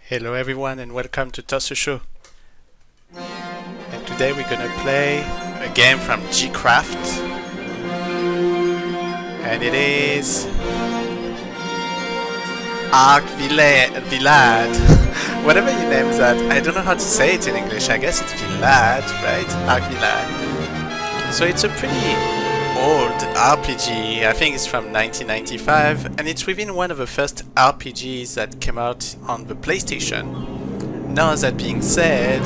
Hello everyone and welcome to Tosu Show. And today we're gonna play a game from Gcraft. And it is Underwhelmed. Whatever you name that. I don't know how to say it in English. I guess it's Villad, right? Underwhelmed. So it's a pretty old RPG. I think it's from 1995, and it's within one of the first RPGs that came out on the PlayStation. Now that being said,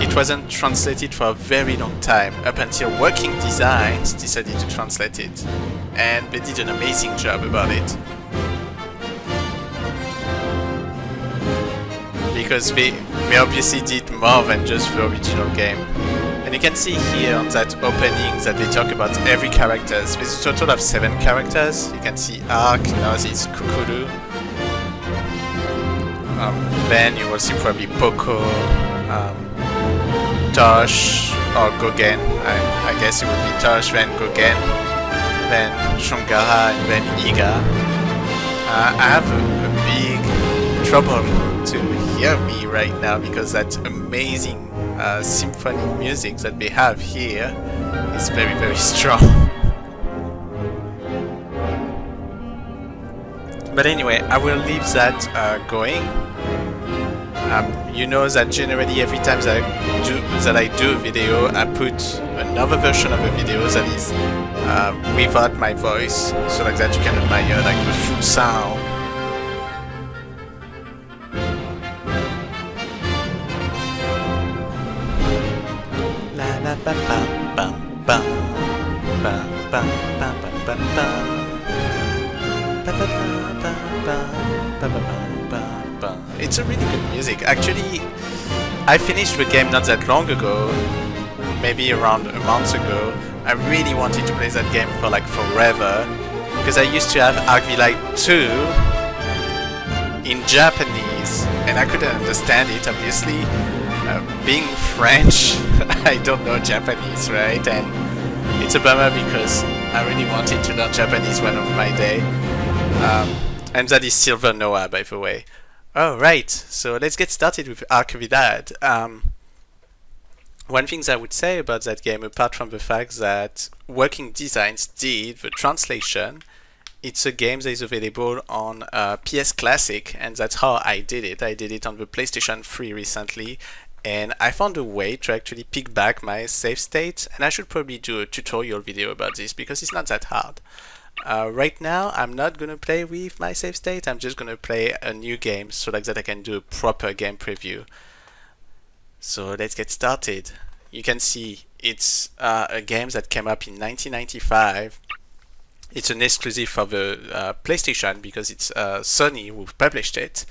it wasn't translated for a very long time, up until Working Designs decided to translate it, and they did an amazing job about it. Because they obviously did more than just the original game. And you can see here on that opening that they talk about every character. There's a total of 7 characters. You can see Ark, now it's Kukuru. Then you will see probably Poco, Tosh, or Gogen. I guess it would be Tosh, then Gogen, then Shungara, and then Iga. I have a big trouble to hear me right now because that amazing symphony music that they have here is very, very strong. But anyway, I will leave that going. You know that generally every time that I do a video, I put another version of a video that is without my voice, so like that you can admire like the full sound. It's a really good music. Actually, I finished the game not that long ago, maybe around a month ago. I really wanted to play that game for like forever, because I used to have Underwhelmed 2 in Japanese, and I couldn't understand it, obviously. Being French, I don't know Japanese, right? And it's a bummer because I really wanted to learn Japanese one of my day. And that is Silver Noah, by the way. Alright, so let's get started with Underwhelmed. One thing that I would say about that game, apart from the fact that Working Designs did the translation, it's a game that is available on PS Classic, and that's how I did it. I did it on the PlayStation 3 recently, and I found a way to actually pick back my save state, and I should probably do a tutorial video about this because it's not that hard. Right now, I'm not gonna play with my save state, I'm just gonna play a new game so like that I can do a proper game preview. So let's get started. You can see it's a game that came up in 1995. It's an exclusive for the PlayStation because it's Sony who published it.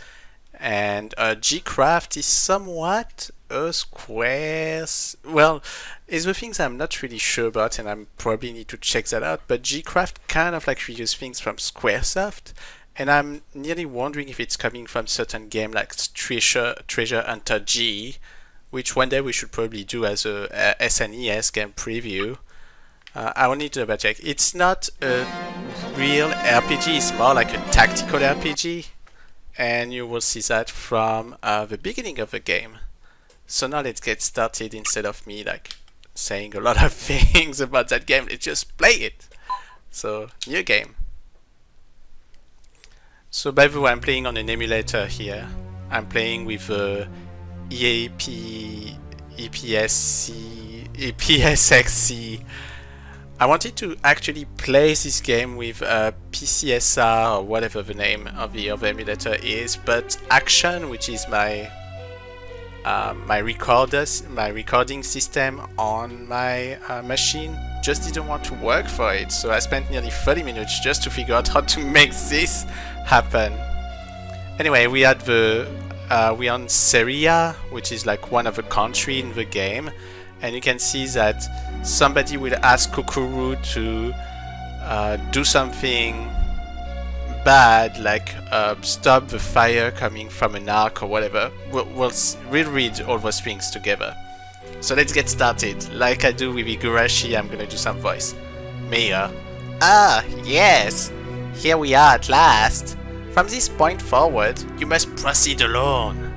And Gcraft is somewhat a Square's... Well, it's the things I'm not really sure about, and I probably need to check that out, but Gcraft kind of like reuse things from Squaresoft, and I'm nearly wondering if it's coming from certain game like Treasure Hunter G, which one day we should probably do as a SNES game preview. I will need to double check. It's not a real RPG, it's more like a tactical RPG. And you will see that from the beginning of the game. So now let's get started. Instead of me like saying a lot of things about that game, let's just play it. So, new game. So by the way, I'm playing on an emulator here. I'm playing with PSXC. I wanted to actually play this game with PCSR or whatever the name of the other emulator is, but Action, which is my my recording system on my machine, just didn't want to work for it. So I spent nearly 30 minutes just to figure out how to make this happen. Anyway, we had we're on Seria, which is like one of the country in the game. And you can see that somebody will ask Kukuru to do something bad, like stop the fire coming from an arc or whatever. We'll read all those things together. So let's get started. Like I do with Igarashi, I'm gonna do some voice. Mayor. Ah, yes! Here we are at last. From this point forward, you must proceed alone.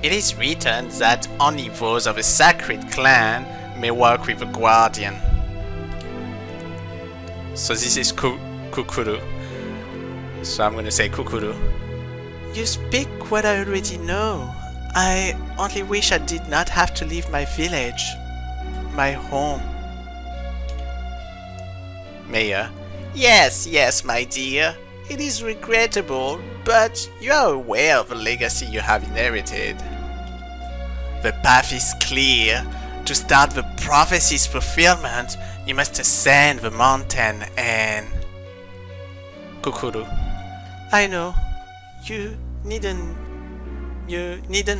It is written that only those of a sacred clan may work with a guardian. So this is Kukuru. So I'm gonna say Kukuru. You speak what I already know. I only wish I did not have to leave my village, my home. Mayor. Yes, my dear. It is regrettable, but you are aware of the legacy you have inherited. The path is clear. To start the prophecy's fulfillment, you must ascend the mountain and... Kukuru. I know. You needn't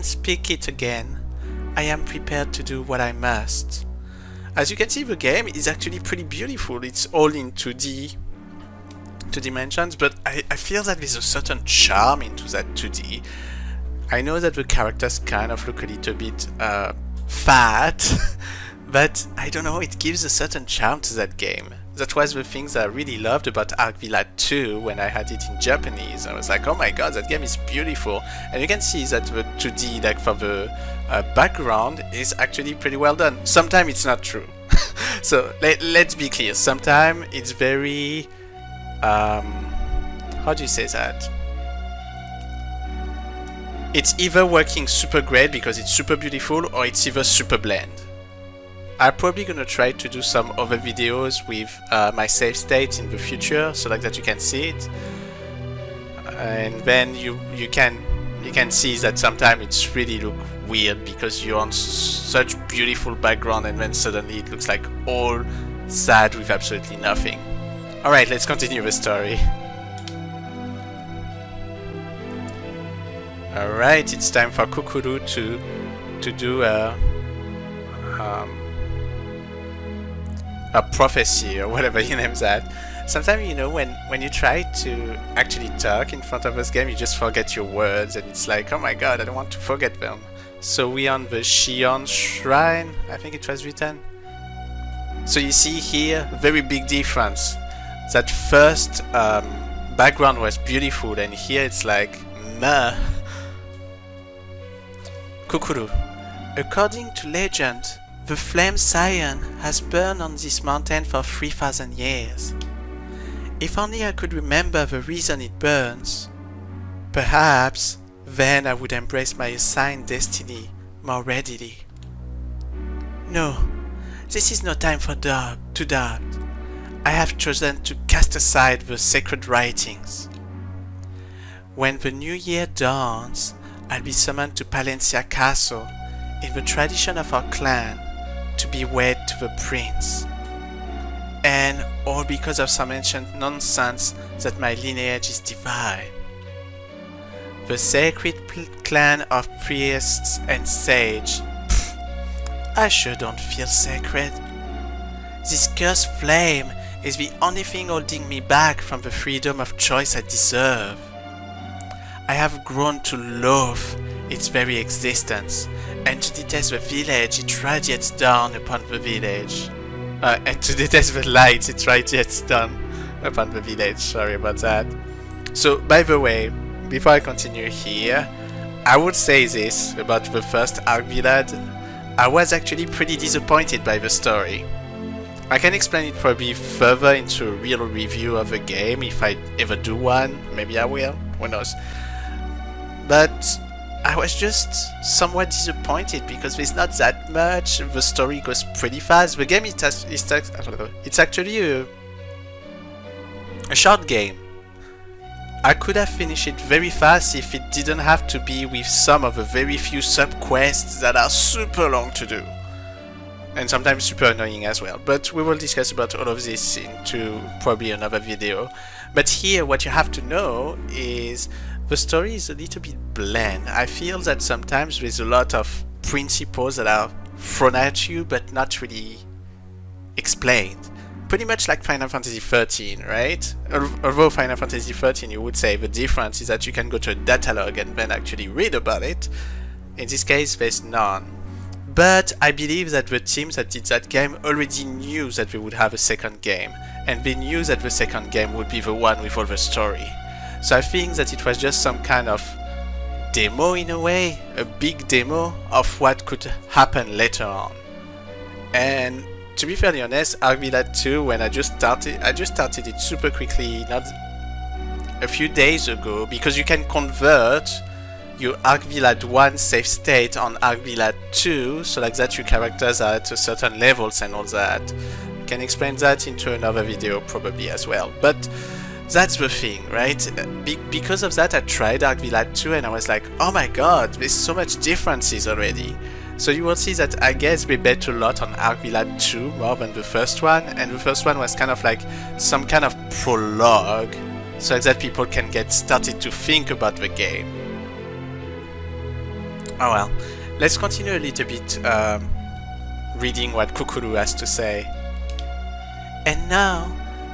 speak it again. I am prepared to do what I must. As you can see, the game is actually pretty beautiful. It's all in 2D dimensions, but I feel that there's a certain charm into that 2D. I know that the characters kind of look a little bit fat, but I don't know, it gives a certain charm to that game. That was the things I really loved about Arkvilla 2 when I had it in Japanese. I was like, oh my god, that game is beautiful. And you can see that the 2D, like for the background, is actually pretty well done. Sometimes it's not true. So let's be clear, sometimes it's very... how do you say that? It's either working super great because it's super beautiful, or it's either super bland. I'm probably gonna try to do some other videos with my save state in the future, so like that you can see it, and then you can see that sometimes it's really look weird because you're on such beautiful background, and then suddenly it looks like all sad with absolutely nothing. All right, let's continue the story. All right, it's time for Kukuru to do a prophecy, or whatever you name that. Sometimes, you know, when you try to actually talk in front of this game, you just forget your words, and it's like, oh my god, I don't want to forget them. So we're on the Shion Shrine, I think it was written. So you see here, very big difference. That first background was beautiful, and here it's like, meh. Kukuru. According to legend, the flame Scion has burned on this mountain for 3,000 years. If only I could remember the reason it burns, perhaps then I would embrace my assigned destiny more readily. No, this is no time for to doubt. I have chosen to cast aside the sacred writings. When the new year dawns, I'll be summoned to Palencia Castle in the tradition of our clan to be wed to the prince. And all because of some ancient nonsense that my lineage is divine. The sacred clan of priests and sage. Pfft, I sure don't feel sacred. This cursed flame is the only thing holding me back from the freedom of choice I deserve. I have grown to loathe its very existence, and to detest the village it radiates down upon the village. And to detest the light it radiates down upon the village, sorry about that. So, by the way, before I continue here, I would say this about the first Arkvilla. I was actually pretty disappointed by the story. I can explain it probably further into a real review of the game if I ever do one, maybe I will, who knows. But I was just somewhat disappointed because there's not that much, the story goes pretty fast. The game it's actually a short game. I could have finished it very fast if it didn't have to be with some of the very few sub-quests that are super long to do. And sometimes super annoying as well. But we will discuss about all of this into probably another video. But here what you have to know is the story is a little bit bland. I feel that sometimes there's a lot of principles that are thrown at you but not really explained. Pretty much like Final Fantasy XIII, right? Although Final Fantasy XIII, you would say the difference is that you can go to a data log and then actually read about it. In this case, there's none. But I believe that the team that did that game already knew that they would have a second game. and they knew that the second game would be the one with all the story. So I think that it was just some kind of demo in a way, a big demo of what could happen later on. And to be fairly honest, ArcVilla 2, when I just started it super quickly, not a few days ago, because you can convert your ArcVilla 1 save state on ArcVilla 2, so like that your characters are at a certain levels and all that. I can explain that into another video probably as well, but that's the thing, right? Because of that I tried ArcVilla 2 and I was like, oh my god, there's so much differences already. So you will see that I guess we bet a lot on ArcVilla 2 more than the first one, and the first one was kind of like some kind of prologue, so that people can get started to think about the game. Oh well, let's continue a little bit reading what Kukuru has to say. And now,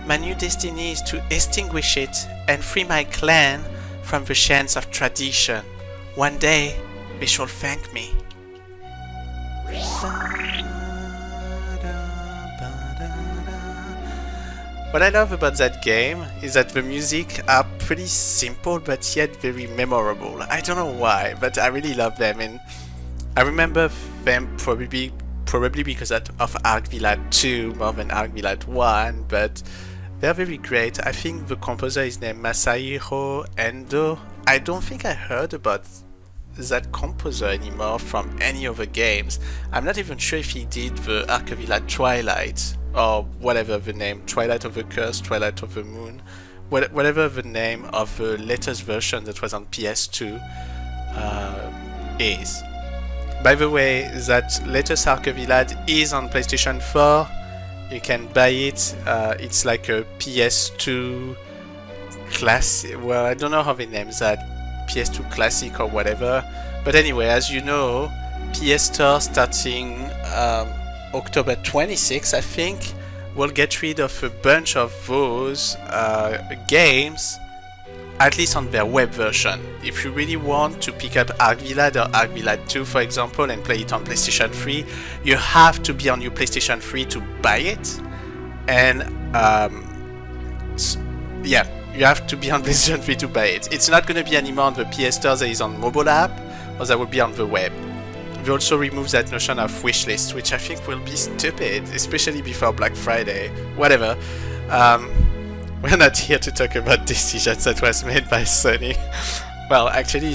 my new destiny is to extinguish it and free my clan from the chains of tradition. One day, they shall thank me. What I love about that game is that the music are pretty simple but yet very memorable. I don't know why, but I really love them, and I remember them probably because of ArcVilla 2 more than ArcVilla 1, but they're very great. I think the composer is named Masahiro Endo. I don't think I heard about that composer anymore from any other games. I'm not even sure if he did the ArcVilla Twilight, or whatever the name, Twilight of the Curse, Twilight of the Moon, whatever the name of the latest version that was on PS2 is. By the way, that latest ArcVilla is on PlayStation 4. You can buy it. It's like a PS2 Classic. Well, I don't know how they name that, PS2 Classic or whatever. But anyway, as you know, PS Store starting October 26, I think, will get rid of a bunch of those games, at least on their web version. If you really want to pick up ArcVilla or ArcVilla 2, for example, and play it on PlayStation 3, you have to be on your PlayStation 3 to buy it. And yeah, you have to be on PlayStation 3 to buy it. It's not going to be anymore on the PS Store that is on mobile app, or that will be on the web. We also remove that notion of wishlist, which I think will be stupid, especially before Black Friday. Whatever. We're not here to talk about decisions that was made by Sony. Well, actually,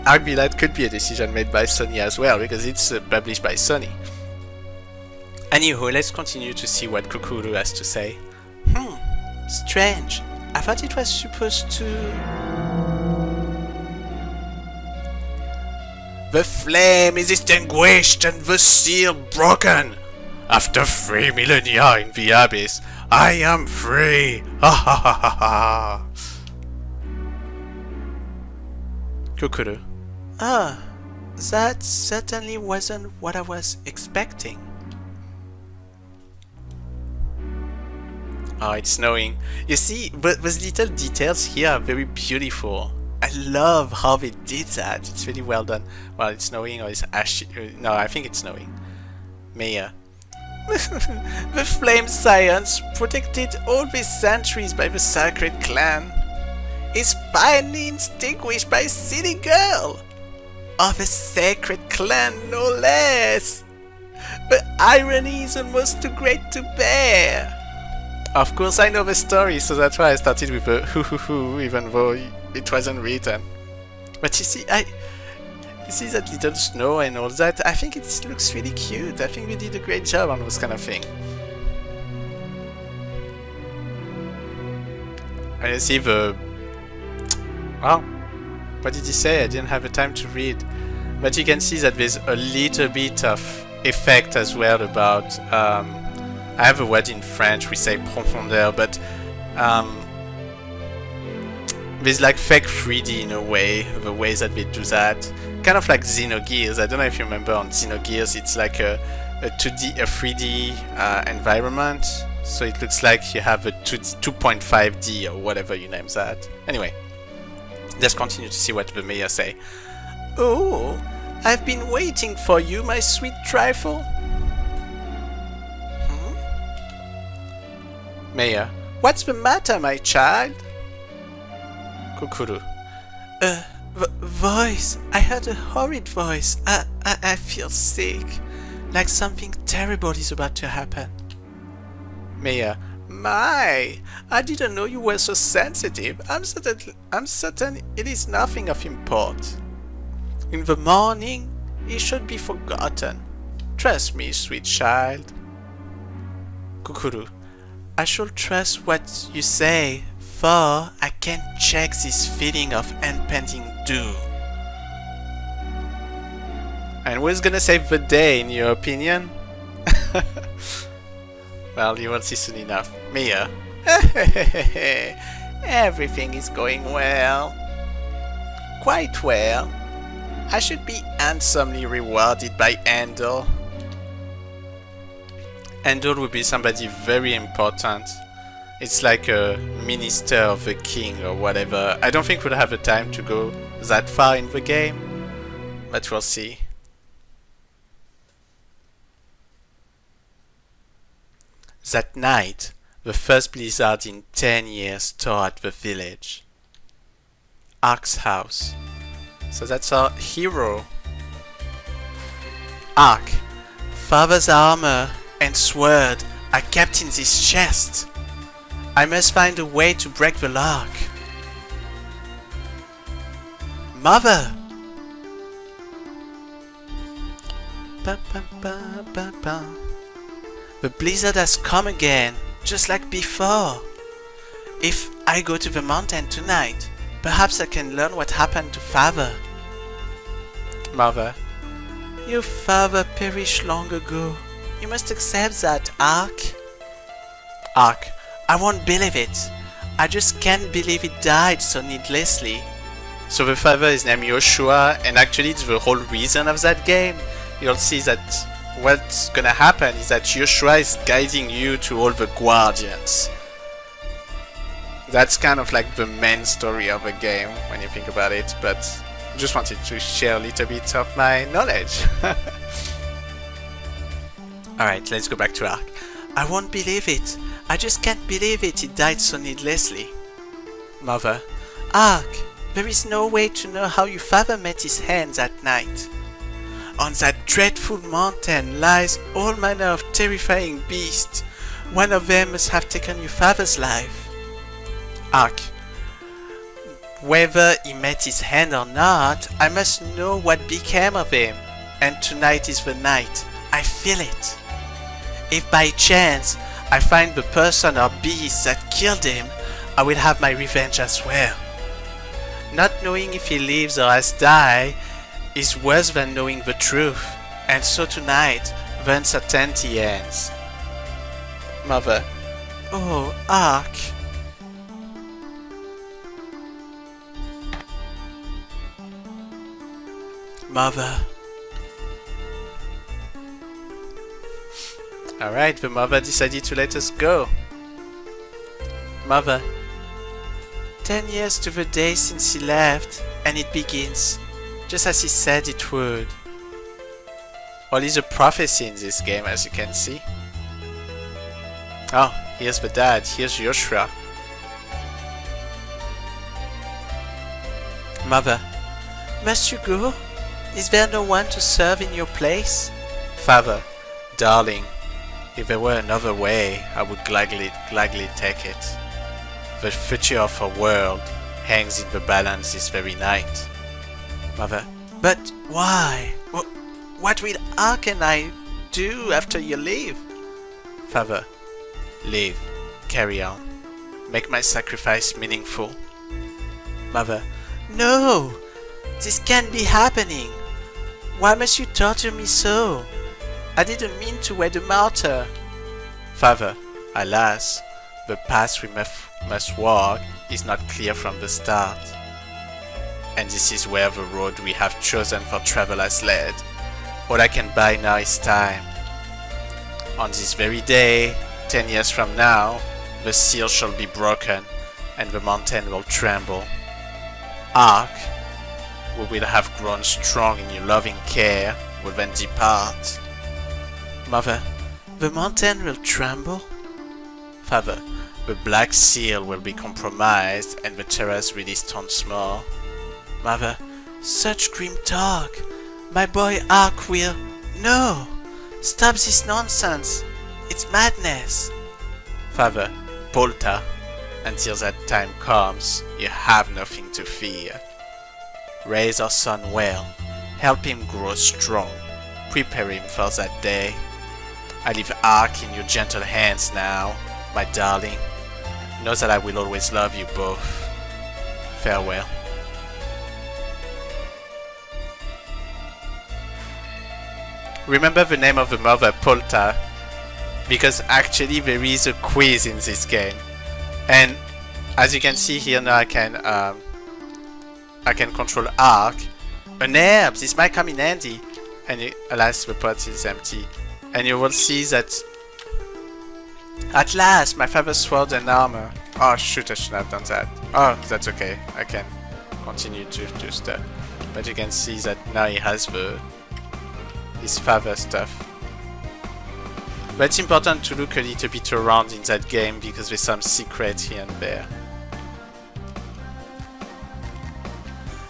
ArcVilla could be a decision made by Sony as well, because it's published by Sony. Anywho, let's continue to see what Kukuru has to say. Strange. I thought it was supposed to... The flame is extinguished and the seal broken. After 3 millennia in the abyss, I am free. Ha ha ha ha ha. Kukuru. Ah, that certainly wasn't what I was expecting. Oh, it's snowing. You see, but those little details here are very beautiful. I love how they did that. It's really well done. Well, it's snowing or it's ashy. No, I think it's snowing. Maya. The flame science, protected all these centuries by the sacred clan, is finally extinguished by a silly girl of the sacred clan, no less. The irony is almost too great to bear. Of course, I know the story, so that's why I started with the hoo hoo hoo, even though it wasn't written. But you see, you see that little snow and all that, I think it looks really cute. I think we did a great job on this kind of thing. And you see the... Well, what did he say? I didn't have the time to read. But you can see that there's a little bit of effect as well about... I have a word in French, we say profondeur, but there's like fake 3D in a way, the ways that they do that. Kind of like Xenogears. I don't know if you remember on Xenogears, it's like a 3D environment. So it looks like you have a 2.5D or whatever you name that. Anyway, let's continue to see what the mayor say. Oh, I've been waiting for you, my sweet trifle. Mayor, What's the matter, my child? Kukuru. Voice. I heard a horrid voice. I feel sick. Like something terrible is about to happen. Maya. My, I didn't know you were so sensitive. I'm certain it is nothing of import. In the morning, it should be forgotten. Trust me, sweet child. Kukuru. I shall trust what you say, for I can't check this feeling of impending doom. And who's gonna save the day, in your opinion? Well, you won't see soon enough. Mia. Everything is going well. Quite well. I should be handsomely rewarded by Andor. Andor would be somebody very important. It's like a minister of the king or whatever. I don't think we'll have the time to go that far in the game, but we'll see. That night, the first blizzard in 10 years tore at the village. Ark's house. So that's our hero. Ark. Father's armor and sword are kept in this chest. I must find a way to break the lock. Mother! Ba, ba, ba, ba, ba. The blizzard has come again, just like before. If I go to the mountain tonight, perhaps I can learn what happened to father. Mother. Your father perished long ago. You must accept that, Ark. Ark. I won't believe it. I just can't believe he died so needlessly. So the father is named Joshua, and actually it's the whole reason of that game. You'll see that what's gonna happen is that Joshua is guiding you to all the guardians. That's kind of like the main story of the game when you think about it, but I just wanted to share a little bit of my knowledge. Alright, let's go back to Ark. I won't believe it. I just can't believe it. He died so needlessly. Mother. Ark, there is no way to know how your father met his hand that night. On that dreadful mountain lies all manner of terrifying beasts. One of them must have taken your father's life. Ark. Whether he met his hand or not, I must know what became of him. And tonight is the night. I feel it. If by chance I find the person or beast that killed him, I will have my revenge as well. Not knowing if he lives or has died is worse than knowing the truth, and so tonight the uncertainty ends. Mother. Oh, Ark. Mother. Alright, the mother decided to let us go. Mother. 10 years to the day since he left, and it begins, just as he said it would. Well, it's a prophecy in this game, as you can see. Oh, here's the dad, here's Joshua. Mother. Must you go? Is there no one to serve in your place? Father. Darling. If there were another way, I would gladly take it. The future of our world hangs in the balance this very night. Mother. But why? What will Ark and I do after you leave? Father. Live. Carry on. Make my sacrifice meaningful. Mother. No! This can't be happening. Why must you torture me so? I didn't mean to wear the martyr. Father, alas, the path we must walk is not clear from the start. And this is where the road we have chosen for travel has led. All I can buy now is time. On this very day, 10 years from now, the seal shall be broken and the mountain will tremble. Ark, we will have grown strong in your loving care, will then depart. Mother, the mountain will tremble? Father, the Black Seal will be compromised and the terrace released once more. Mother, such grim talk. My boy Ark will... No! Stop this nonsense. It's madness. Father, Polta, until that time comes, you have nothing to fear. Raise our son well. Help him grow strong. Prepare him for that day. I leave Ark in your gentle hands now, my darling. Know that I will always love you both. Farewell. Remember the name of the mother, Polta, because actually there is a quiz in this game. And as you can see here now, I can control Ark. An herb, this might come in handy. And alas, the pot is empty. And you will see that at last my father's sword and armor. Oh shoot, I shouldn't have done that. Oh, that's okay. I can continue to do stuff. But you can see that now he has his father stuff. But it's important to look a little bit around in that game because there's some secrets here and there.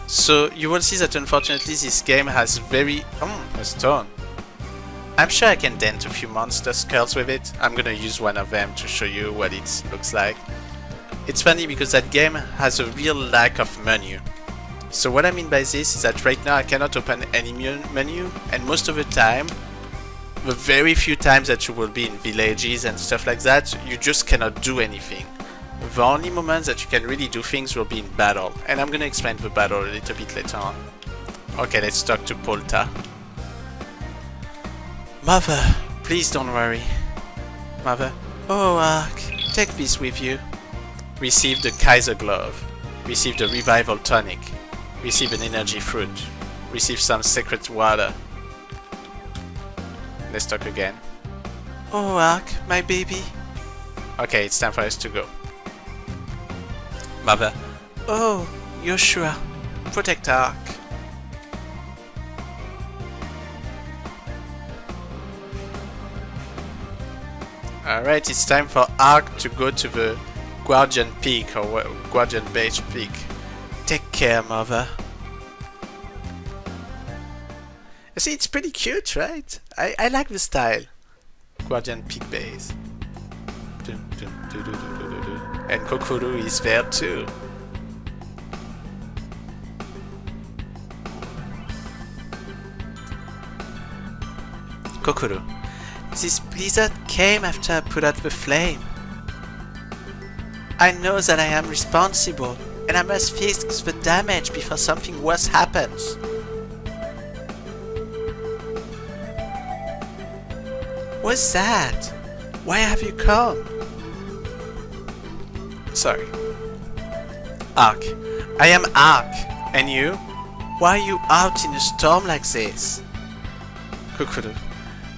So you will see that unfortunately this game has very... a stone. I'm sure I can dent a few monster skulls with it. I'm gonna use one of them to show you what it looks like. It's funny because that game has a real lack of menu. So what I mean by this is that right now I cannot open any menu, and most of the time, the very few times that you will be in villages and stuff like that, you just cannot do anything. The only moments that you can really do things will be in battle, and I'm gonna explain the battle a little bit later on. Okay, let's talk to Polta. Mother, please don't worry. Mother, oh Ark, take this with you. Receive the Kaiser Glove. Receive the Revival Tonic. Receive an energy fruit. Receive some sacred water. Let's talk again. Oh Ark, my baby. Okay, it's time for us to go. Mother, oh, Joshua, protect Ark. Alright, it's time for Ark to go to the Guardian Peak or Guardian Base Peak. Take care, Mother. You see, it's pretty cute, right? I like the style. Guardian Peak Base. And Kokoro is there too. Kokoro. This blizzard came after I put out the flame. I know that I am responsible, and I must fix the damage before something worse happens. What's that? Why have you come? Sorry. Ark. I am Ark. And you? Why are you out in a storm like this? Kokoro.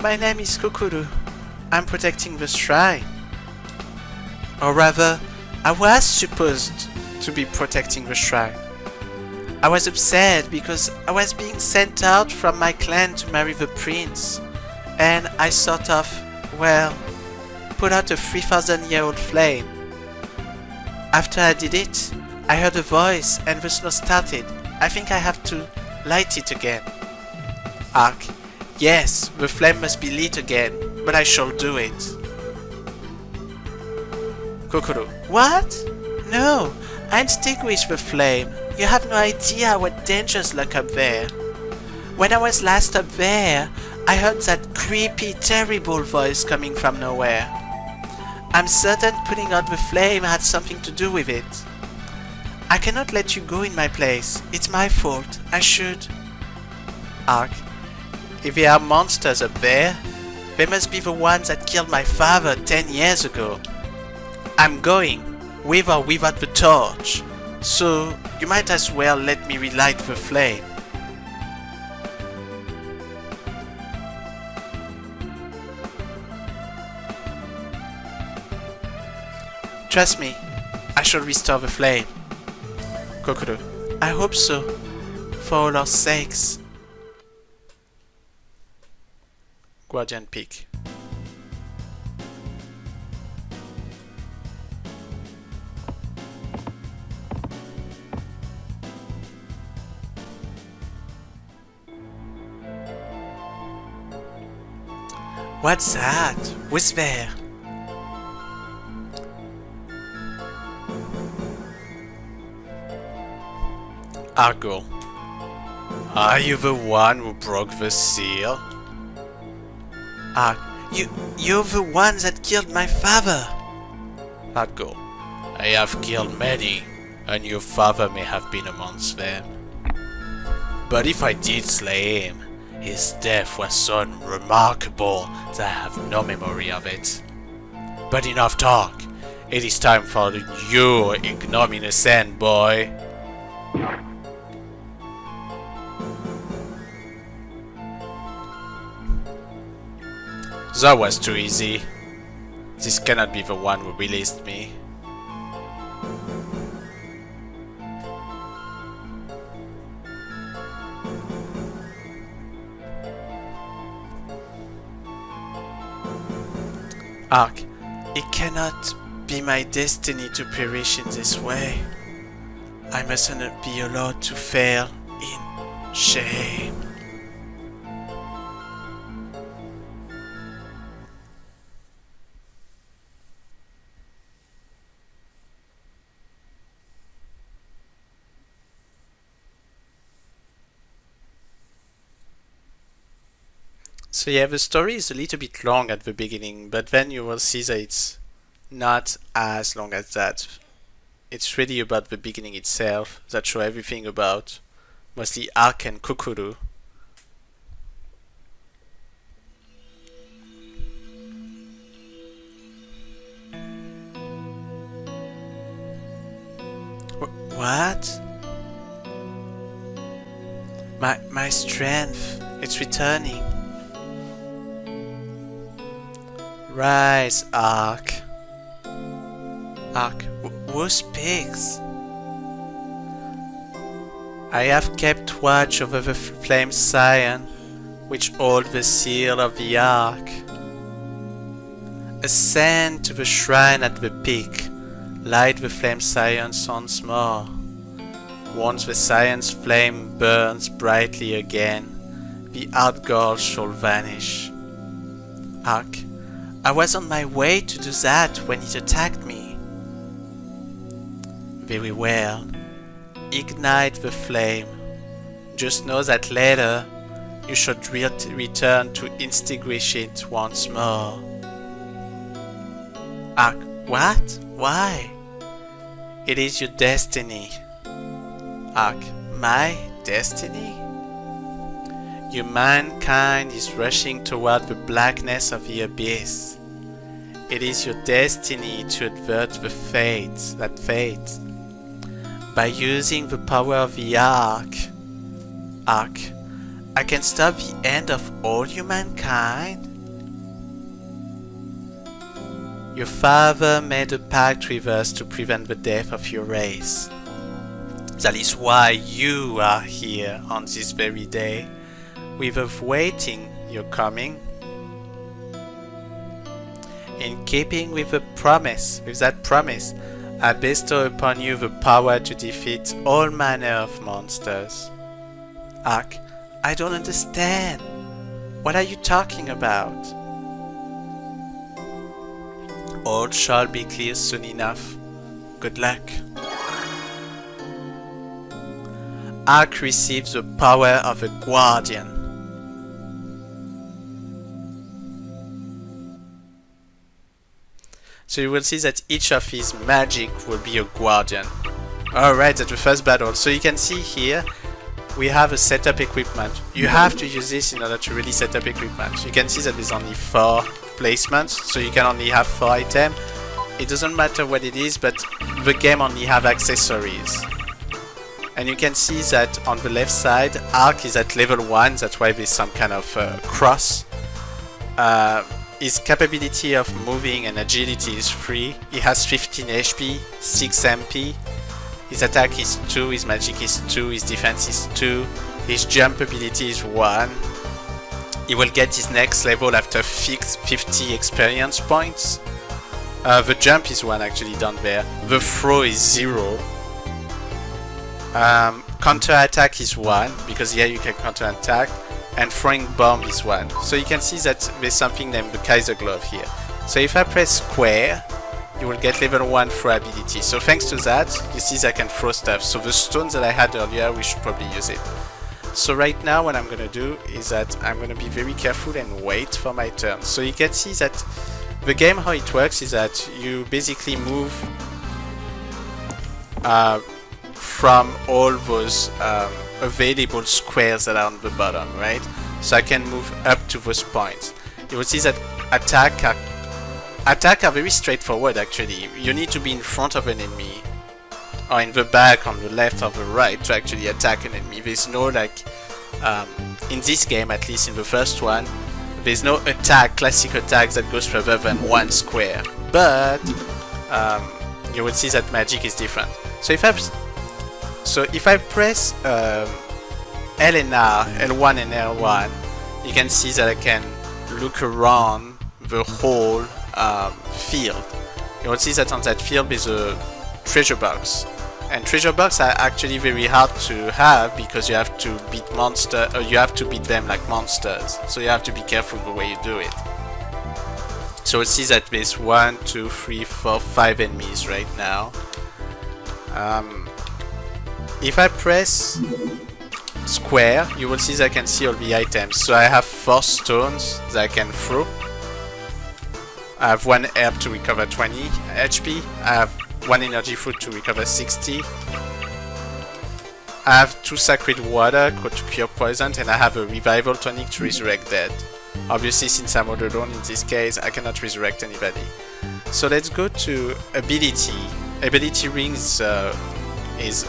My name is Kokoro. I'm protecting the shrine. Or rather, I was supposed to be protecting the shrine. I was upset because I was being sent out from my clan to marry the prince. And I sort of, well, put out a 3,000-year-old flame. After I did it, I heard a voice and the snow started. I think I have to light it again. Ark. Yes, the flame must be lit again, but I shall do it. Kokoro. What? No, I extinguished the flame. You have no idea what dangers lurk up there. When I was last up there, I heard that creepy, terrible voice coming from nowhere. I'm certain putting out the flame had something to do with it. I cannot let you go in my place. It's my fault. I should... Ark. If there are monsters up there, they must be the ones that killed my father 10 years ago. I'm going, with or without the torch, so you might as well let me relight the flame. Trust me, I shall restore the flame. Kokoro. I hope so, for all our sakes. Guardian Peak. What's that? Who's there? Argo. Are you the one who broke the seal? Arg. You're the one that killed my father. Argo. I have killed many, and your father may have been amongst them. But if I did slay him, his death was so remarkable that I have no memory of it. But enough talk. It is time for your ignominious end, boy. That was too easy. This cannot be the one who released me. Ark, it cannot be my destiny to perish in this way. I mustn't be allowed to fail in shame. So yeah, the story is a little bit long at the beginning, but then you will see that it's not as long as that. It's really about the beginning itself that show everything about mostly Ark and Kukuru. What? My strength, it's returning. Rise, Ark. Ark, who speaks? I have kept watch over the flame scion, which hold the seal of the Ark. Ascend to the shrine at the peak, light the flame scions once more. Once the scion's flame burns brightly again, the outgorge shall vanish. Ark, I was on my way to do that when it attacked me. Very well. Ignite the flame. Just know that later you should return to extinguish it once more. Ark, what? Why? It is your destiny. Ark, my destiny? Humankind is rushing toward the blackness of the abyss. It is your destiny to avert that fate. By using the power of the Ark, I can stop the end of all humankind. Your father made a pact with us to prevent the death of your race. That is why you are here on this very day. We were waiting your coming. In keeping with that promise, I bestow upon you the power to defeat all manner of monsters. Ark, I don't understand. What are you talking about? All shall be clear soon enough. Good luck. Ark receives the power of a guardian. So you will see that each of his magic will be a guardian. Alright, that's the first battle. So you can see here, we have a setup equipment. You have to use this in order to really set up equipment. You can see that there's only 4 placements, so you can only have 4 items. It doesn't matter what it is, but the game only have accessories. And you can see that on the left side, Ark is at level 1, that's why there's some kind of cross. His capability of moving and agility is 3. He has 15 HP, 6 MP. His attack is 2, his magic is 2, his defense is 2. His jump ability is 1. He will get his next level after 50 experience points. The jump is 1 actually down there. The throw is 0. Counter attack is 1, because here you can counter attack. and throwing bomb is 1. So you can see that there's something named the Kaiser Glove here. So if I press square, you will get level 1 throw ability. So thanks to that, you see that I can throw stuff. So the stones that I had earlier, we should probably use it. So right now what I'm gonna do is that I'm gonna be very careful and wait for my turn. So you can see that the game, how it works is that you basically move from all those available squares that are on the bottom, right? So I can move up to those points. You will see that attack are very straightforward actually. You need to be in front of an enemy or in the back, on the left or the right to actually attack an enemy. There's no like, in this game, at least in the first one, there's no classic attack that goes further than 1 square. But you will see that magic is different. So if I press L and R, L1 and L1, you can see that I can look around the whole field. You will see that on that field there's a treasure box. And treasure box are actually very hard to have because you have to beat you have to beat them like monsters. So you have to be careful the way you do it. So we'll see that there's 1, 2, 3, 4, 5 enemies right now. If I press square, you will see that I can see all the items. So I have 4 stones that I can throw. I have 1 herb to recover 20 HP. I have 1 energy food to recover 60. I have 2 sacred water to cure poison, and I have a revival tonic to resurrect dead. Obviously, since I'm all alone in this case, I cannot resurrect anybody. So let's go to ability. Ability rings is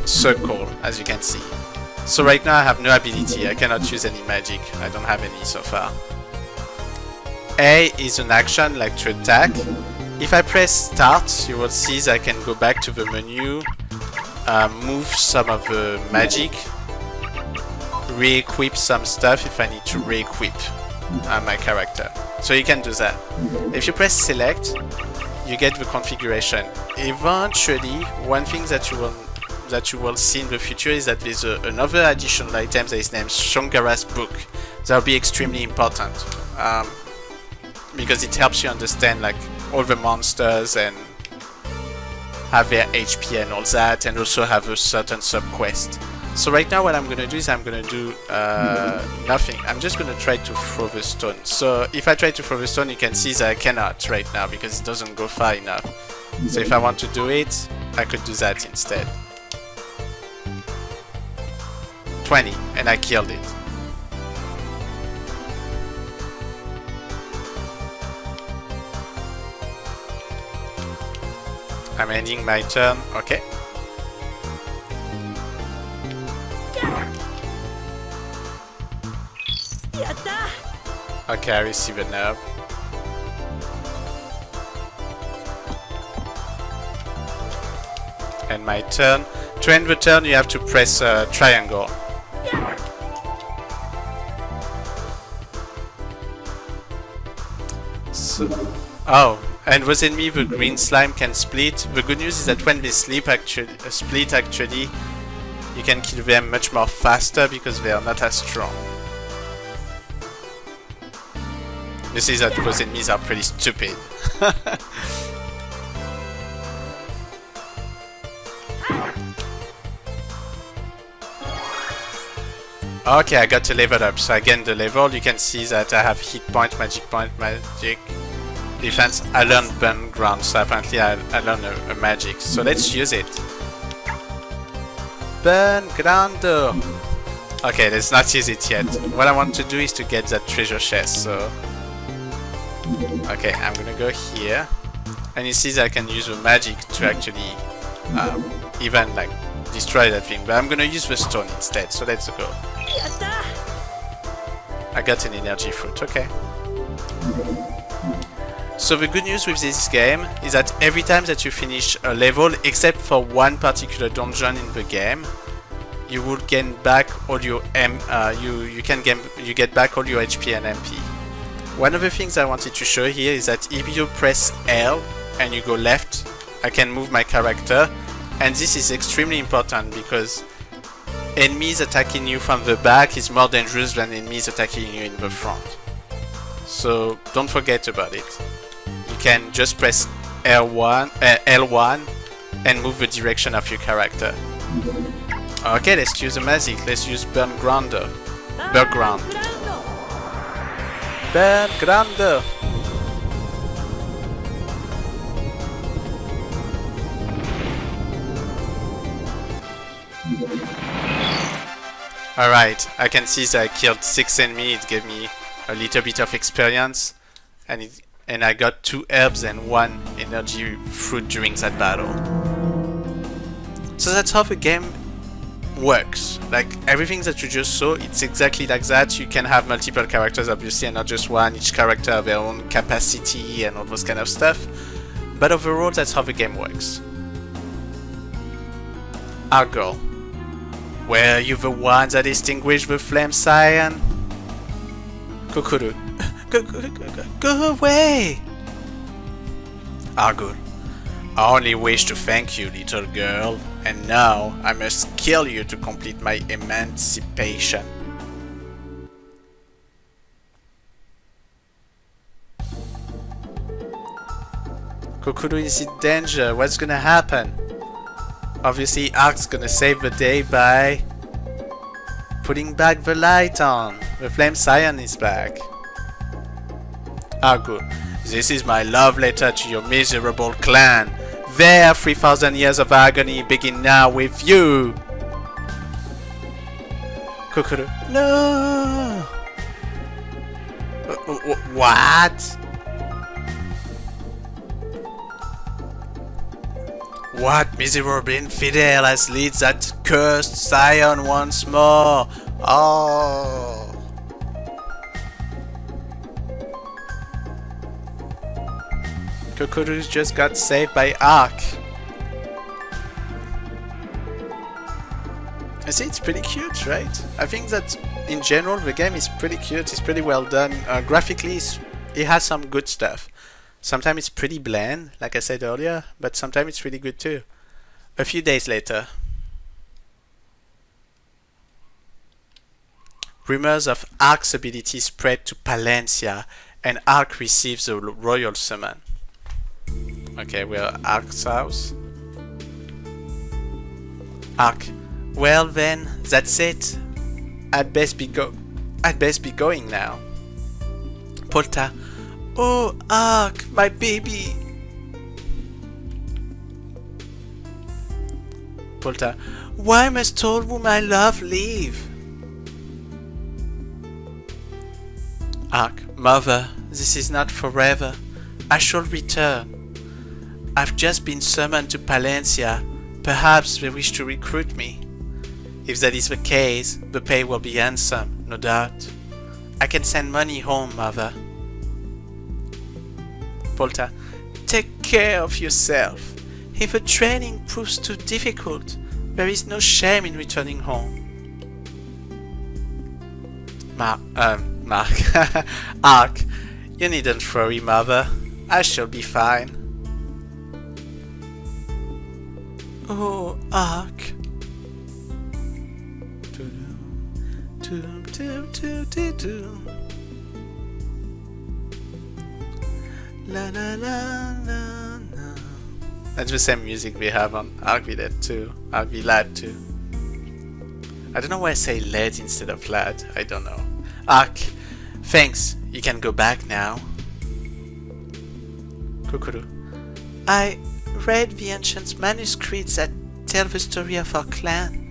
circle, as you can see. So right now I have no ability. I cannot use any magic. I don't have any so far. A is an action like to attack. If I press start, you will see that I can go back to the menu, move some of the magic, re-equip some stuff if I need to re-equip my character. So you can do that. If you press select, you get the configuration. Eventually, one thing that you will see in the future is that there's another additional item that is named Shongara's Book. That will be extremely important because it helps you understand like all the monsters and have their HP and all that, and also have a certain sub-quest. So right now what I'm gonna do is I'm gonna do nothing. I'm just gonna try to throw the stone. So if I try to throw the stone, you can see that I cannot right now because it doesn't go far enough. So if I want to do it, I could do that instead. 20, and I killed it. I'm ending my turn, okay. Okay, I receive an herb. And my turn. To end the turn, you have to press triangle. So, oh, and those enemies, the green slime can split. The good news is that when they split actually, you can kill them much more faster because they are not as strong. You see that those enemies are pretty stupid. Okay, I got to level up, so I gained the level. You can see that I have hit point, magic defense. I learned burn ground, so apparently I learned a magic. So let's use it. Burn ground. Okay, let's not use it yet. What I want to do is to get that treasure chest. So okay, I'm gonna go here, and you see that I can use the magic to actually even like destroy that thing. But I'm gonna use the stone instead. So let's go. I got an energy fruit, okay. So the good news with this game is that every time that you finish a level, except for one particular dungeon in the game, you will gain back all your you get back all your HP and MP. One of the things I wanted to show here is that if you press L and you go left, I can move my character, and this is extremely important because enemies attacking you from the back is more dangerous than enemies attacking you in the front. So don't forget about it. You can just press L1 and move the direction of your character. Okay, let's use a magic. Let's use Burn Grounder. Burn Ground. Burn Grounder. Alright, I can see that I killed 6 enemies. It gave me a little bit of experience, and I got 2 herbs and 1 energy fruit during that battle. So that's how the game works. Like everything that you just saw, it's exactly like that. You can have multiple characters obviously and not just one. Each character have their own capacity and all those kind of stuff. But overall, that's how the game works. Our goal. Were you the one that extinguished the flame scion? Kokoro. Go away! Argur. I only wish to thank you, little girl, and now I must kill you to complete my emancipation. Kokoro is in danger. What's gonna happen? Obviously, Ark's gonna save the day by putting back the light on. The flame scion is back. Argur, this is my love letter to your miserable clan. Their 3,000 years of agony begin now with you. Kokoro, no. What? What miserable infidel has led that cursed scion once more? Oh. Kokoro just got saved by Ark. I see, it's pretty cute, right? I think that in general the game is pretty cute, it's pretty well done. Graphically, it has some good stuff. Sometimes it's pretty bland, like I said earlier, but sometimes it's really good too. A few days later, rumors of Ark's ability spread to Palencia, and Ark receives a royal summon. Okay, we're at Ark's house. Ark, well then, that's it. I'd best be going now. Polta, oh Ark, my baby. Polta, why must all whom I love leave? Ark, mother, this is not forever. I shall return. I've just been summoned to Palencia. Perhaps they wish to recruit me. If that is the case, the pay will be handsome, no doubt. I can send money home, mother. Polta, take care of yourself. If the training proves too difficult, there is no shame in returning home. Mark, Ark, you needn't worry, mother. I shall be fine. Oh, Ark. La la la la la. That's the same music we have on Ark V-Lad too. Ark V-Lad too. I don't know why I say LED instead of LAD. I don't know. Ark, thanks. You can go back now. Kokoro, I read the ancient manuscripts that tell the story of our clan.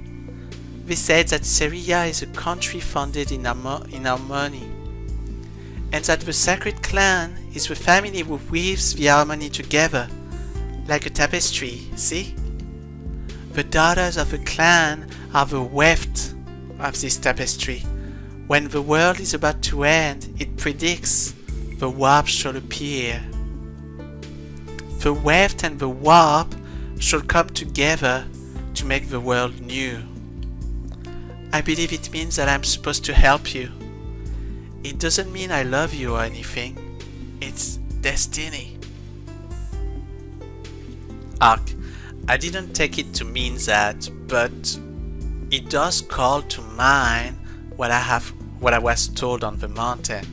They said that Seria is a country founded in harmony, and that the sacred clan is the family who weaves the harmony together, like a tapestry, see? The daughters of the clan are the weft of this tapestry. When the world is about to end, it predicts the warp shall appear. The weft and the warp shall come together to make the world new. I believe it means that I'm supposed to help you. It doesn't mean I love you or anything. It's destiny. Ark, I didn't take it to mean that, but It does call to mind what I was told on the mountain.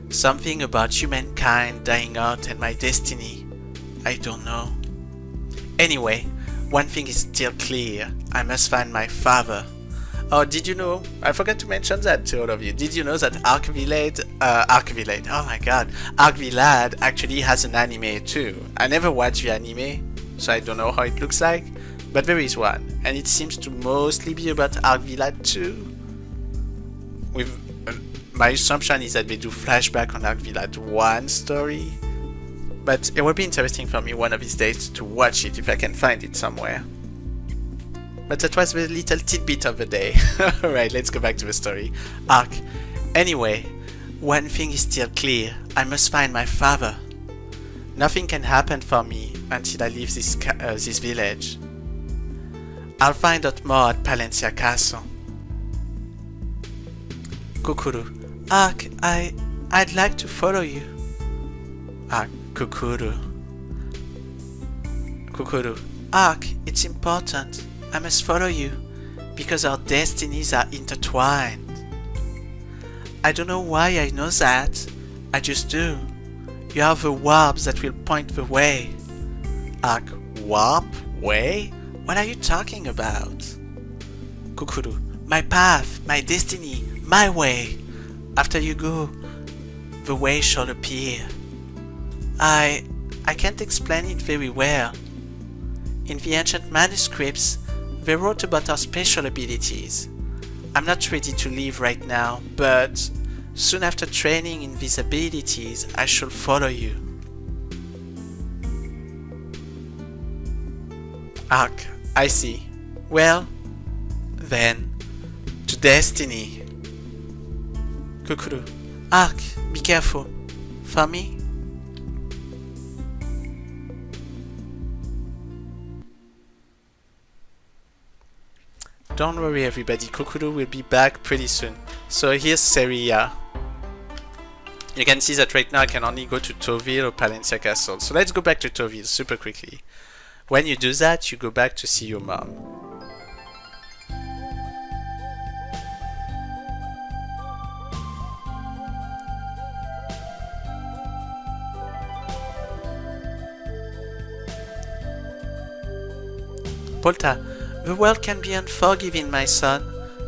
Something about humankind dying out and my destiny. I don't know. Anyway, one thing is still clear. I must find my father. Oh, did you know? I forgot to mention that to all of you. Did you know that Archvilade, oh my god, Archvilade actually has an anime too. I never watched the anime, so I don't know how it looks like, but there is one, and it seems to mostly be about Archvilade too. With my assumption is that they do flashback on Archvilade 1 story, but it would be interesting for me one of these days to watch it if I can find it somewhere. But that was the little tidbit of the day. Alright, let's go back to the story. Arc. Anyway, one thing is still clear. I must find my father. Nothing can happen for me until I leave this village. I'll find out more at Palencia Castle. Kukuru. Arc, I'd like to follow you. Arc. Kukuru. Kukuru. Arc, it's important. I must follow you, because our destinies are intertwined. I don't know why I know that, I just do. You are the warps that will point the way. Arc, warp? Way? What are you talking about? Kukuru, my path, my destiny, my way. After you go, the way shall appear. I can't explain it very well. In the ancient manuscripts, they wrote about our special abilities. I'm not ready to leave right now, but soon after training in these abilities, I shall follow you. Arc, I see. Well, then, to destiny. Kukuru, Arc, be careful. For me? Don't worry everybody, Kukuru will be back pretty soon. So here's Seria. You can see that right now I can only go to Tauville or Palencia Castle. So let's go back to Tauville super quickly. When you do that, you go back to see your mom. Polta, the world can be unforgiving, my son.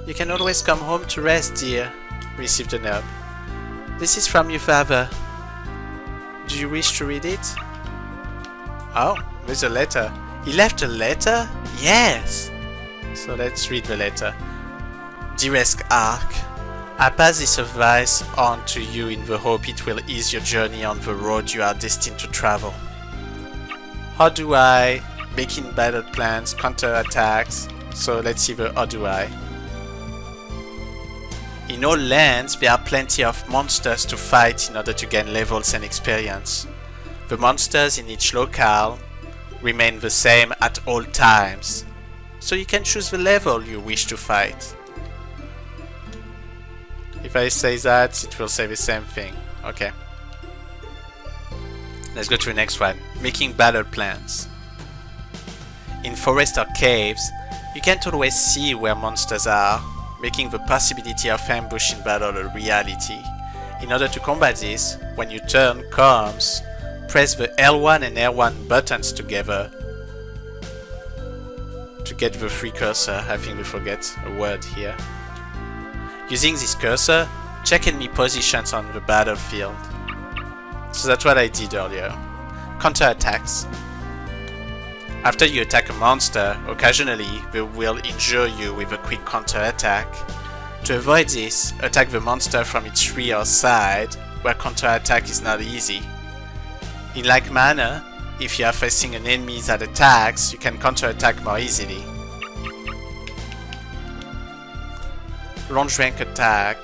You can always come home to rest, dear. Received a note. This is from your father. Do you wish to read it? Oh, there's a letter. He left a letter? Yes. So let's read the letter. Dearest Arc, I pass this advice on to you in the hope it will ease your journey on the road you are destined to travel. How do I... making battle plans, counter-attacks. So let's see the how do I. In all lands, there are plenty of monsters to fight in order to gain levels and experience. The monsters in each locale remain the same at all times, so you can choose the level you wish to fight. If I say that, it will say the same thing. Okay. Let's go to the next one. Making battle plans. In forests or caves, you can't always see where monsters are, making the possibility of ambush in battle a reality. In order to combat this, when your turn comes, press the L1 and R1 buttons together to get the free cursor. I think we forget a word here. Using this cursor, check enemy positions on the battlefield. So that's what I did earlier. Counterattacks. After you attack a monster, occasionally they will injure you with a quick counterattack. To avoid this, attack the monster from its rear side, where counterattack is not easy. In like manner, if you are facing an enemy that attacks, you can counterattack more easily. Launch rank attack.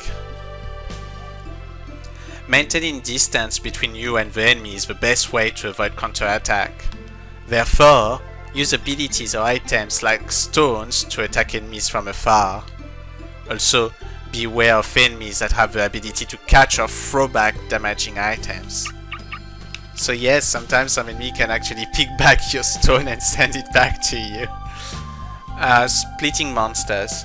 Maintaining distance between you and the enemy is the best way to avoid counterattack. Therefore, use abilities or items like stones to attack enemies from afar. Also, beware of enemies that have the ability to catch or throw back damaging items. So yes, sometimes some enemy can actually pick back your stone and send it back to you. Splitting monsters.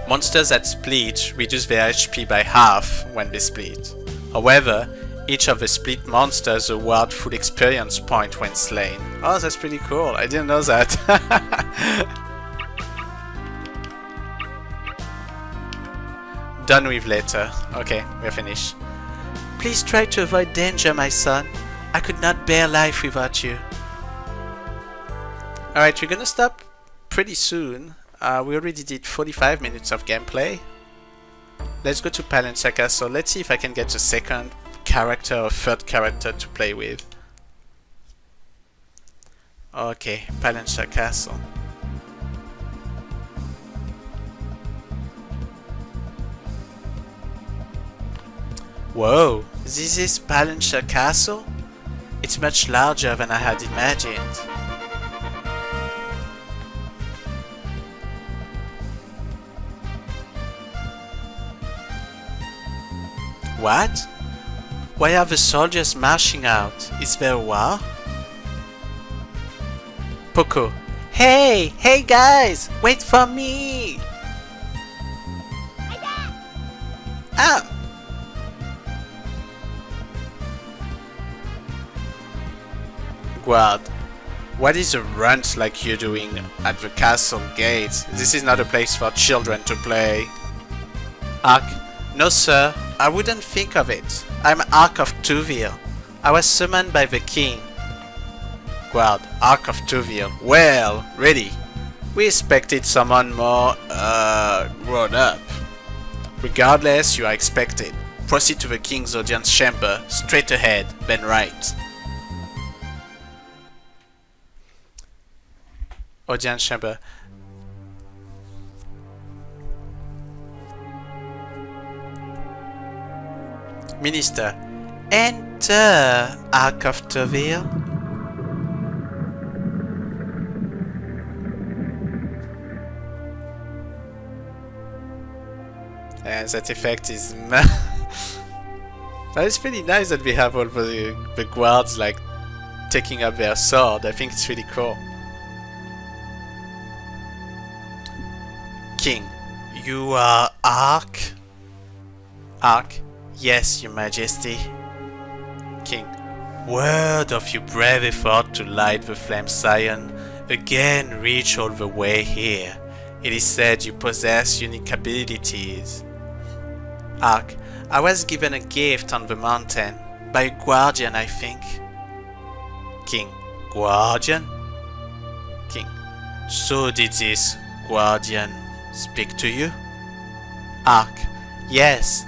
Monsters that split reduce their HP by half when they split. However, each of the split monsters award full experience point when slain. Oh, that's pretty cool. I didn't know that. Done with later. Okay, we're finished. Please try to avoid danger, my son. I could not bear life without you. Alright, we're gonna stop pretty soon. We already did 45 minutes of gameplay. Let's go to Palantir Castle. Let's see if I can get a second character or third character to play with. Okay, Palantir Castle. Whoa, this is Palantir Castle? It's much larger than I had imagined. What? Why are the soldiers marching out? Is there a war? Poco. Hey! Hey guys! Wait for me! Ah! Guard. What is a runt like you doing at the castle gates? This is not a place for children to play. Ark. No sir, I wouldn't think of it. I'm Ark of Tuville. I was summoned by the king. Guard, Ark of Tuville. Well, ready. We expected someone more, grown up. Regardless, you are expected. Proceed to the king's audience chamber, straight ahead, then right. Audience chamber. Minister, enter, Ark of Tuville. And that effect is it's pretty nice that we have all the guards like taking up their sword. I think it's really cool. King, you are Ark? Ark? Yes, your majesty. King, word of your brave effort to light the flame Scion again reach all the way here. It is said you possess unique abilities. Ark, I was given a gift on the mountain, by a guardian I think. King, guardian? King, so did this guardian speak to you? Ark, yes.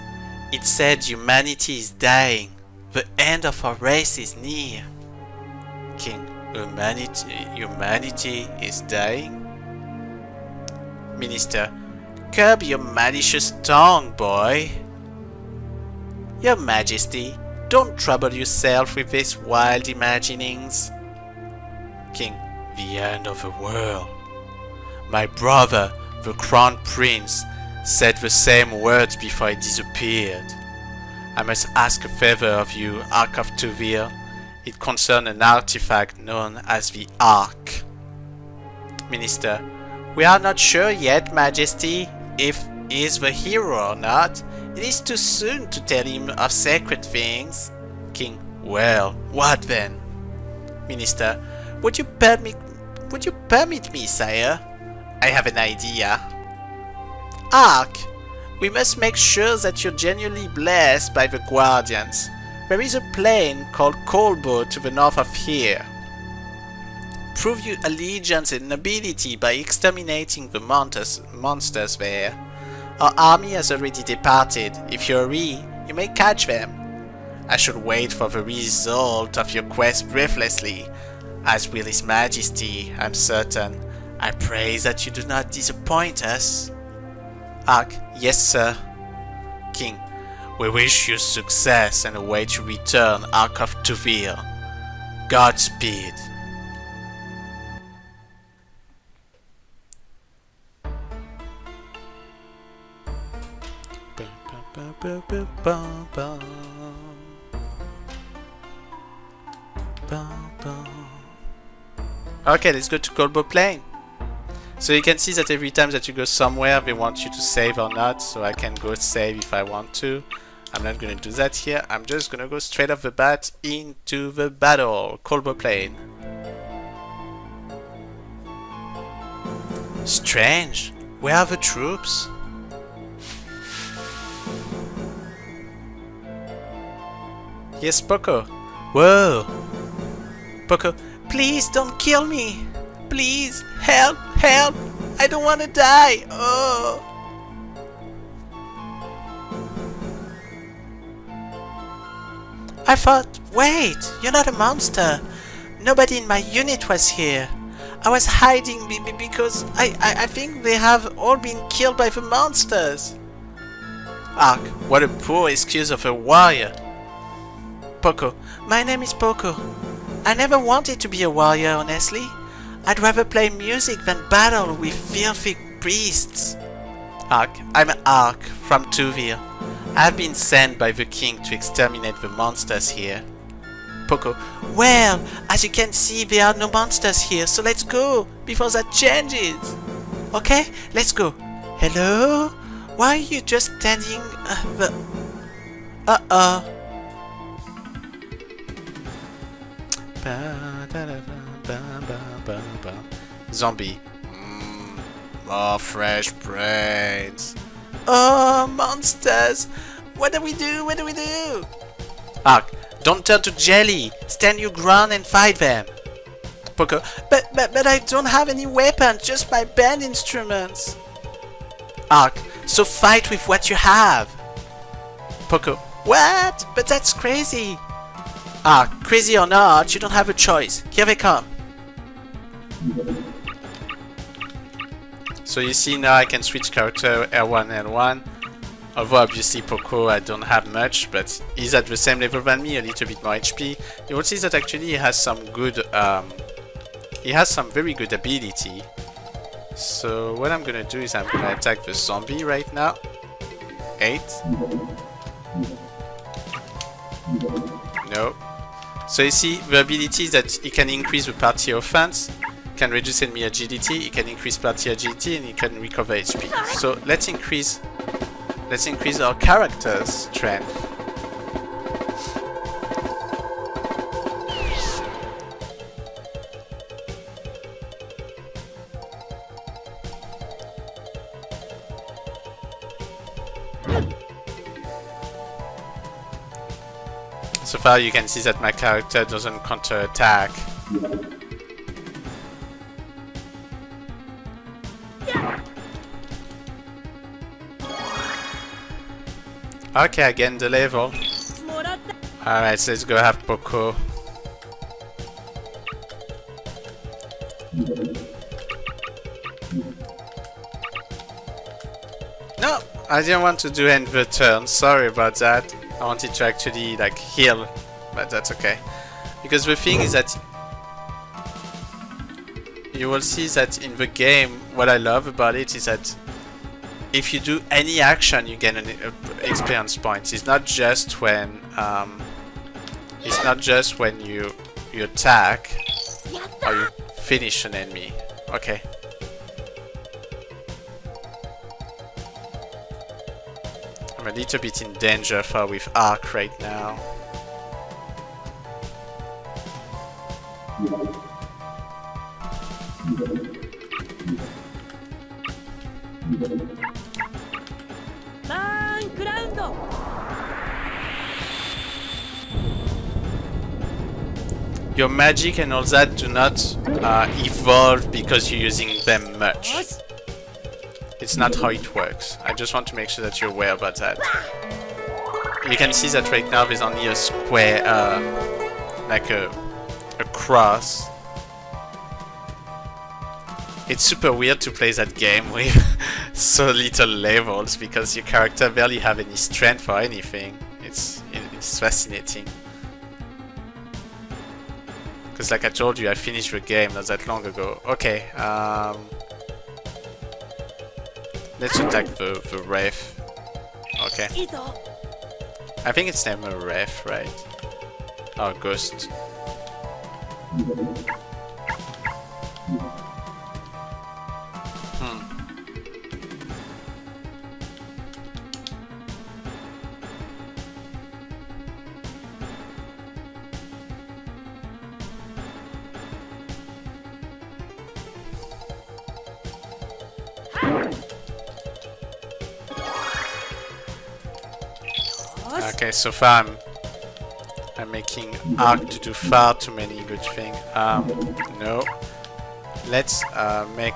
It said humanity is dying. The end of our race is near. King, humanity is dying? Minister, curb your malicious tongue, boy. Your Majesty, don't trouble yourself with these wild imaginings. King, the end of the world. My brother, the Crown Prince, said the same words before he disappeared. I must ask a favor of you, Ark of Tuville. It concerns an artifact known as the Ark. Minister, we are not sure yet, Majesty, if he is the hero or not. It is too soon to tell him of sacred things. King, well, what then? Minister, would you permit me, sire? I have an idea. Ark, we must make sure that you're genuinely blessed by the Guardians. There is a plain called Colbo to the north of here. Prove your allegiance and nobility by exterminating the monsters there. Our army has already departed. If you hurry, you may catch them. I should wait for the result of your quest breathlessly, as will His Majesty, I'm certain. I pray that you do not disappoint us. Ark, yes sir. King, we wish you success and await your return, Ark of Tuville. Godspeed. Okay, let's go to Colbo Plain. So you can see that every time that you go somewhere, they want you to save or not. So I can go save if I want to. I'm not going to do that here. I'm just going to go straight off the bat into the battle. Colbo Plain. Strange. Where are the troops? Yes, Poco. Whoa. Poco, please don't kill me. Please, help, help. I don't want to die. Oh. I thought, wait, you're not a monster. Nobody in my unit was here. I was hiding because I think they have all been killed by the monsters. Ark, what a poor excuse of a warrior. Poco, my name is Poco. I never wanted to be a warrior, honestly. I'd rather play music than battle with filthy priests. Ark, I'm Ark from Tuvir. I've been sent by the king to exterminate the monsters here. Poco, well, as you can see, there are no monsters here, so let's go before that changes. Okay, let's go. Hello? Why are you just standing Zombie. More fresh brains. Oh, monsters! What do we do? What do we do? Ark, don't turn to jelly. Stand your ground and fight them. Poco, but I don't have any weapons, just my band instruments. Ark, so fight with what you have. Poco, what? But that's crazy. Ark, crazy or not, you don't have a choice. Here they come. So you see now I can switch character L1 L1. Although obviously Poco I don't have much, but he's at the same level than me, a little bit more HP. You will see that actually he has some good very good ability. So what I'm gonna do is I'm gonna attack the zombie right now. 8. No. So you see the ability is that he can increase the party offense, can reduce enemy agility, he can increase party agility, and he can recover HP. So let's increase our character's strength. So far you can see that my character doesn't counter-attack. Okay, I gained the level. Alright, so let's go have Poco. No, I didn't want to do end the turn, sorry about that. I wanted to actually like heal, but that's okay. Because the thing is that you will see that in the game, what I love about it is that if you do any action, you gain an experience point. It's not just when you attack or you finish an enemy. Okay. I'm a little bit in danger with Ark right now. Your magic and all that do not evolve because you're using them much. It's not how it works. I just want to make sure that you're aware about that. You can see that right now there's only a square, like a cross. It's super weird to play that game with so little levels because your character barely have any strength or anything. It's fascinating. Because like I told you, I finished the game not that long ago. Okay, let's attack the ref. Okay. I think it's named a ref, right? Oh, ghost. Okay, so far I'm making Arc to do far too many good things. No. Let's make.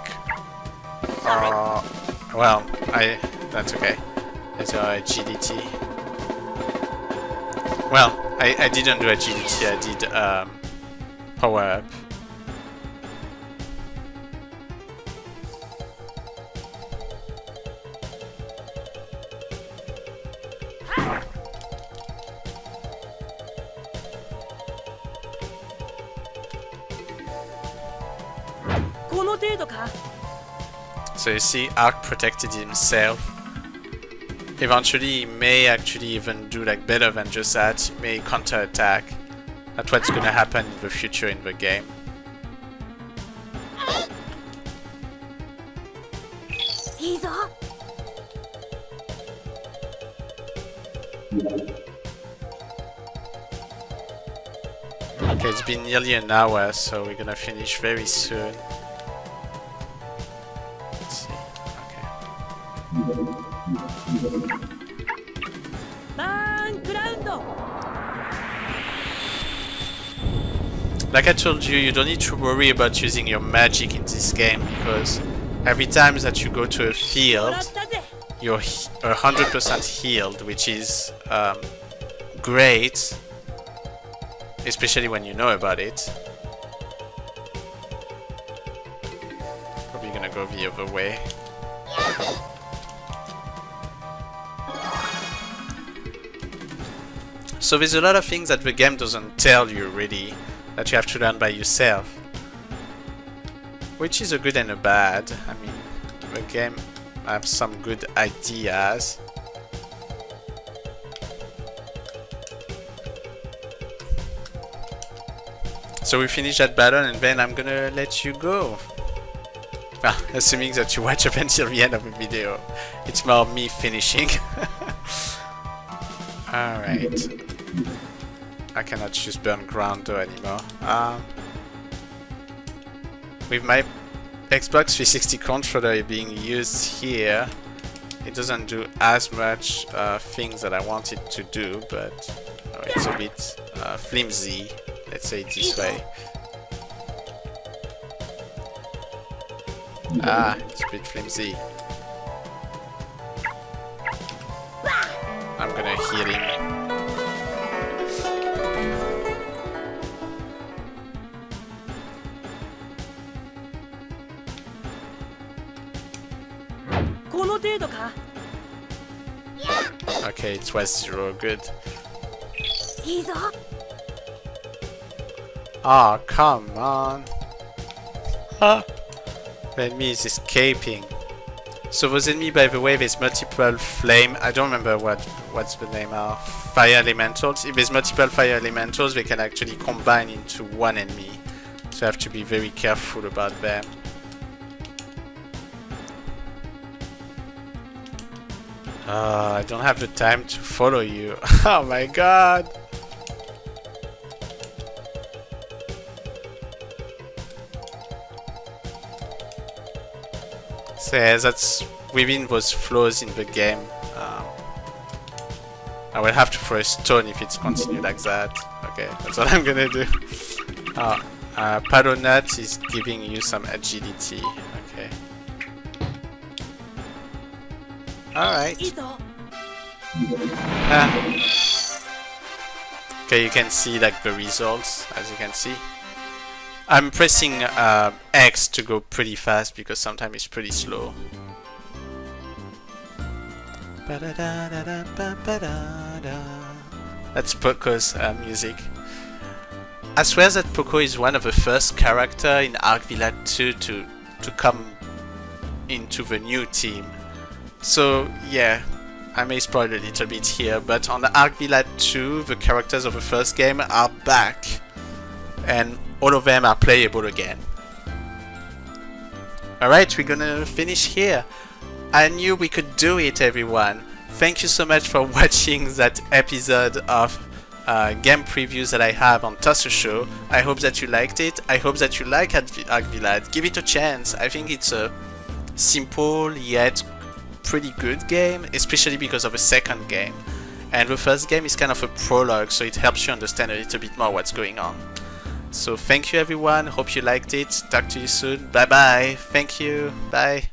Well, that's okay. Let's agility. Well, I didn't do agility. I did power up. So you see, Arc protected himself. Eventually, he may actually even do like better than just that. He may counterattack. That's what's gonna happen in the future in the game. Okay, it's been nearly an hour, so we're gonna finish very soon. Let's see. Okay. Like I told you, you don't need to worry about using your magic in this game, because every time that you go to a field, you're 100% healed, which is great, especially when you know about it. Probably gonna go the other way. So there's a lot of things that the game doesn't tell you really, that you have to learn by yourself. Which is a good and a bad. I mean, the game has some good ideas. So we finish that battle and then I'm gonna let you go. Well, assuming that you watch up until the end of the video. It's more me finishing. Alright. I cannot just burn grounder anymore. With my Xbox 360 controller being used here, it doesn't do as much things that I want it to do, but it's a bit flimsy, let's say it this way. It's a bit flimsy. I'm gonna heal him. Okay, it was 0, good. Oh, come on. The enemy is escaping. So those enemy, by the way, there's multiple flame. I don't remember what's the name of fire elementals. If there's multiple fire elementals, they can actually combine into one enemy. So you have to be very careful about them. I don't have the time to follow you. Oh my god! So yeah, that's within those flaws in the game. I will have to throw a stone if it's continued like that. Okay, that's what I'm gonna do. Paddle Nut is giving you some agility. Okay. Alright. Okay, you can see like the results, as you can see. I'm pressing X to go pretty fast because sometimes it's pretty slow. That's Poco's music. I swear that Poco is one of the first characters in Arc Village 2 to come into the new team. So yeah, I may spoil a little bit here, but on the Arc Village 2, the characters of the first game are back, and all of them are playable again. Alright, we're gonna finish here. I knew we could do it, everyone. Thank you so much for watching that episode of game previews that I have on Tosser Show. I hope that you liked it. I hope that you like Arc Village. Give it a chance. I think it's a simple yet pretty good game, especially because of the second game. And the first game is kind of a prologue, so it helps you understand a little bit more what's going on. So thank you everyone, hope you liked it, talk to you soon, bye bye, thank you, bye.